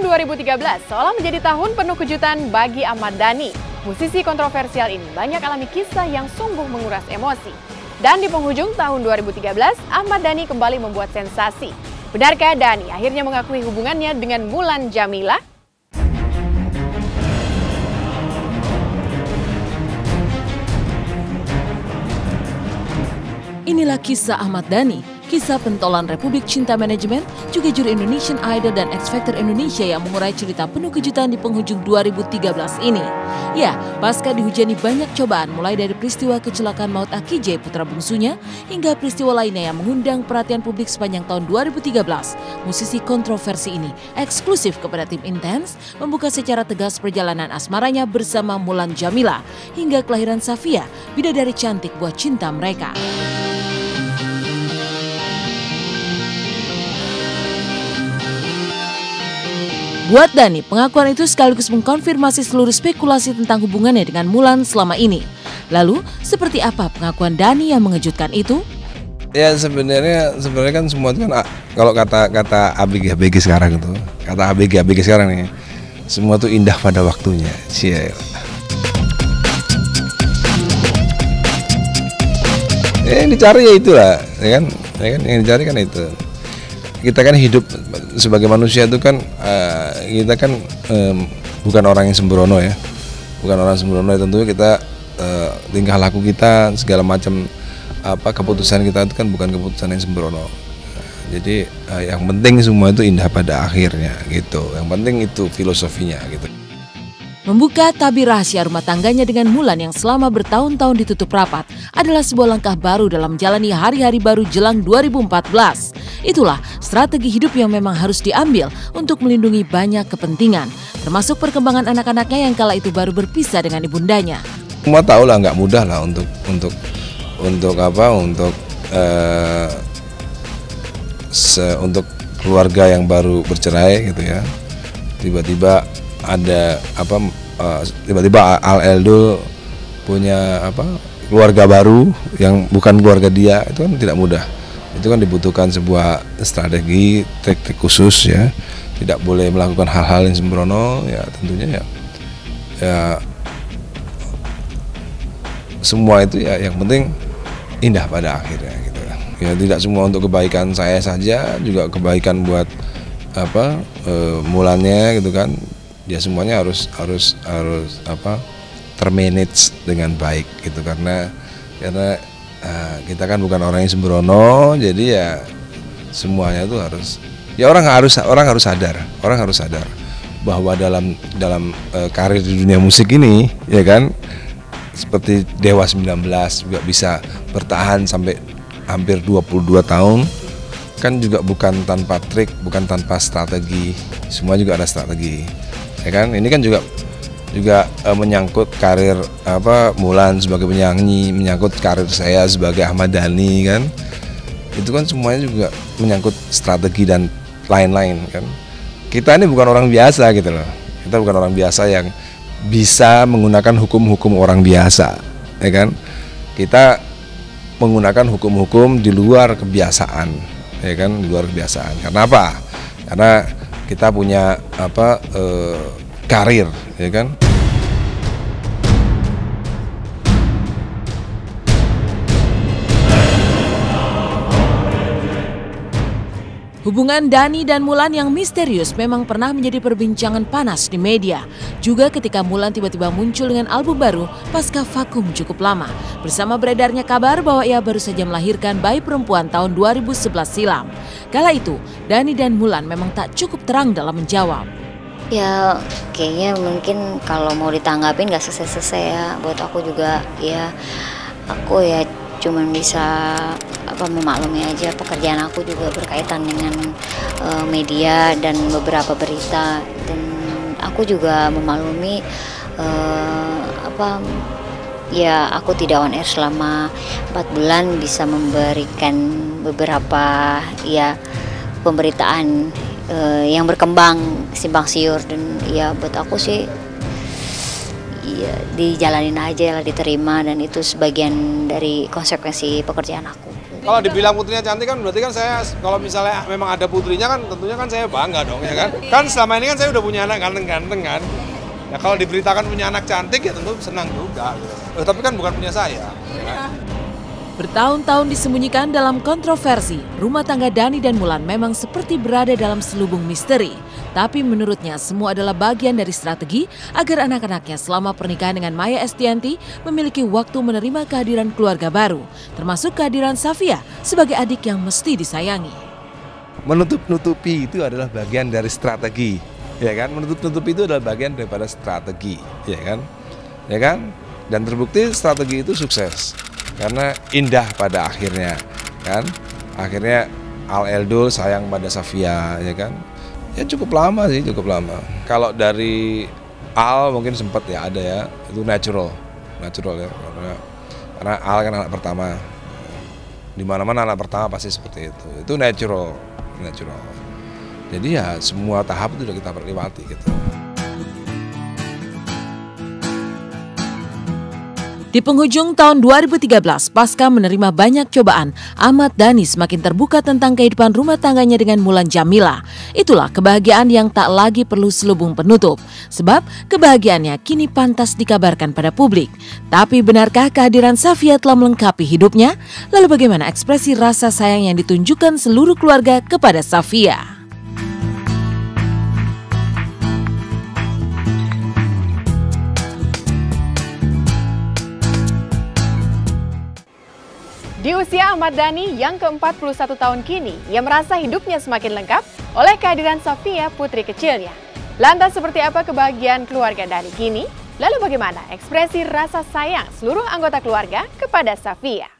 2013 seolah menjadi tahun penuh kejutan bagi Ahmad Dhani. Musisi kontroversial ini banyak alami kisah yang sungguh menguras emosi. Dan di penghujung tahun 2013, Ahmad Dhani kembali membuat sensasi. Benarkah Dhani akhirnya mengakui hubungannya dengan Mulan Jameela? Inilah kisah Ahmad Dhani, kisah pentolan Republik Cinta Manajemen, juga juri Indonesian Idol dan X Factor Indonesia yang mengurai cerita penuh kejutan di penghujung 2013 ini. Ya, pasca dihujani banyak cobaan mulai dari peristiwa kecelakaan maut Akijay putra bungsunya hingga peristiwa lainnya yang mengundang perhatian publik sepanjang tahun 2013. Musisi kontroversi ini eksklusif kepada tim Intens membuka secara tegas perjalanan asmaranya bersama Mulan Jameela hingga kelahiran Safia, bidadari cantik buah cinta mereka. Buat Dhani, pengakuan itu sekaligus mengkonfirmasi seluruh spekulasi tentang hubungannya dengan Mulan selama ini. Lalu, seperti apa pengakuan Dhani yang mengejutkan itu? Ya sebenarnya kan semua itu kan kalau kata ABG sekarang itu, kata ABG sekarang nih, semua itu indah pada waktunya. Yang dicari ya itulah, ya kan yang dicari kan itu. Kita kan hidup sebagai manusia itu kan kita kan bukan orang yang sembrono ya, bukan orang sembrono. Tentunya kita tingkah laku kita segala macam keputusan kita itu kan bukan keputusan yang sembrono. Jadi yang penting semua itu indah pada akhirnya gitu. Yang penting itu filosofinya gitu. Membuka tabir rahasia rumah tangganya dengan Mulan yang selama bertahun-tahun ditutup rapat adalah sebuah langkah baru dalam menjalani hari-hari baru jelang 2014. Itulah strategi hidup yang memang harus diambil untuk melindungi banyak kepentingan, termasuk perkembangan anak-anaknya yang kala itu baru berpisah dengan ibundanya. Semua tahu lah nggak mudah lah untuk keluarga yang baru bercerai gitu ya. Tiba-tiba ada tiba-tiba Al Eldul punya keluarga baru yang bukan keluarga dia, itu kan tidak mudah. Itu kan dibutuhkan sebuah strategi, trik-trik khusus ya. Tidak boleh melakukan hal-hal yang sembrono ya, tentunya ya semua itu ya yang penting indah pada akhirnya gitu ya. Ya tidak semua untuk kebaikan saya saja, juga kebaikan buat Mulannya gitu kan. Ya semuanya harus termanage dengan baik gitu karena kita kan bukan orang yang sembrono, jadi ya semuanya itu orang harus sadar bahwa dalam karir di dunia musik ini ya kan, seperti Dewa 19 juga bisa bertahan sampai hampir 22 tahun kan juga bukan tanpa trik, bukan tanpa strategi, semua juga ada strategi. Ya kan, ini kan juga menyangkut karir Mulan sebagai penyanyi, menyangkut karir saya sebagai Ahmad Dhani kan. Itu kan semuanya juga menyangkut strategi dan lain-lain kan. Kita ini bukan orang biasa gitu loh. Kita bukan orang biasa yang bisa menggunakan hukum-hukum orang biasa, ya kan. Kita menggunakan hukum-hukum di luar kebiasaan, ya kan, di luar kebiasaan. Karena apa? Karena kita punya karir, ya kan. Hubungan Dhani dan Mulan yang misterius memang pernah menjadi perbincangan panas di media. Juga ketika Mulan tiba-tiba muncul dengan album baru pasca vakum cukup lama. Bersama beredarnya kabar bahwa ia baru saja melahirkan bayi perempuan tahun 2011 silam. Kala itu, Dhani dan Mulan memang tak cukup terang dalam menjawab. Ya kayaknya mungkin kalau mau ditanggapin gak selesai-selesai ya. Buat aku juga ya, aku ya cuman bisa memaklumi aja, pekerjaan aku juga berkaitan dengan media dan beberapa berita, dan aku juga memaklumi ya aku tidak on air selama 4 bulan bisa memberikan beberapa ya pemberitaan yang berkembang simpang siur, dan ya buat aku sih ya dijalanin aja lah, diterima, dan itu sebagian dari konsekuensi pekerjaan aku. Kalau dibilang putrinya cantik kan berarti kan saya, kalau misalnya memang ada putrinya kan tentunya kan saya bangga dong ya kan. Kan selama ini kan saya udah punya anak ganteng-ganteng kan. Ya kalau diberitakan punya anak cantik ya tentu senang juga gitu. Tapi kan bukan punya saya. Ya kan? Bertahun-tahun disembunyikan dalam kontroversi, rumah tangga Dani dan Mulan memang seperti berada dalam selubung misteri. Tapi menurutnya semua adalah bagian dari strategi agar anak-anaknya selama pernikahan dengan Maya Estianty memiliki waktu menerima kehadiran keluarga baru, termasuk kehadiran Safia sebagai adik yang mesti disayangi. Menutup-nutupi itu adalah bagian dari strategi, ya kan? Menutup-nutupi itu adalah bagian daripada strategi, ya kan? Ya kan? Dan terbukti strategi itu sukses. Karena indah pada akhirnya, kan? Akhirnya Al Eldul sayang pada Safia, ya kan? Ya cukup lama sih, cukup lama. Kalau dari Al mungkin sempat ya ada ya, itu natural ya, karena Al kan anak pertama. Di mana-mana anak pertama pasti seperti itu natural. Jadi ya semua tahap itu sudah kita lewati gitu. Di penghujung tahun 2013, pasca menerima banyak cobaan, Ahmad Dhani semakin terbuka tentang kehidupan rumah tangganya dengan Mulan Jameela. Itulah kebahagiaan yang tak lagi perlu selubung penutup, sebab kebahagiaannya kini pantas dikabarkan pada publik. Tapi benarkah kehadiran Safia telah melengkapi hidupnya? Lalu bagaimana ekspresi rasa sayang yang ditunjukkan seluruh keluarga kepada Safia? Di usia Ahmad Dhani yang ke-41 tahun kini, ia merasa hidupnya semakin lengkap oleh kehadiran Safia, putri kecilnya. Lantas seperti apa kebahagiaan keluarga Dhani kini? Lalu bagaimana ekspresi rasa sayang seluruh anggota keluarga kepada Safia?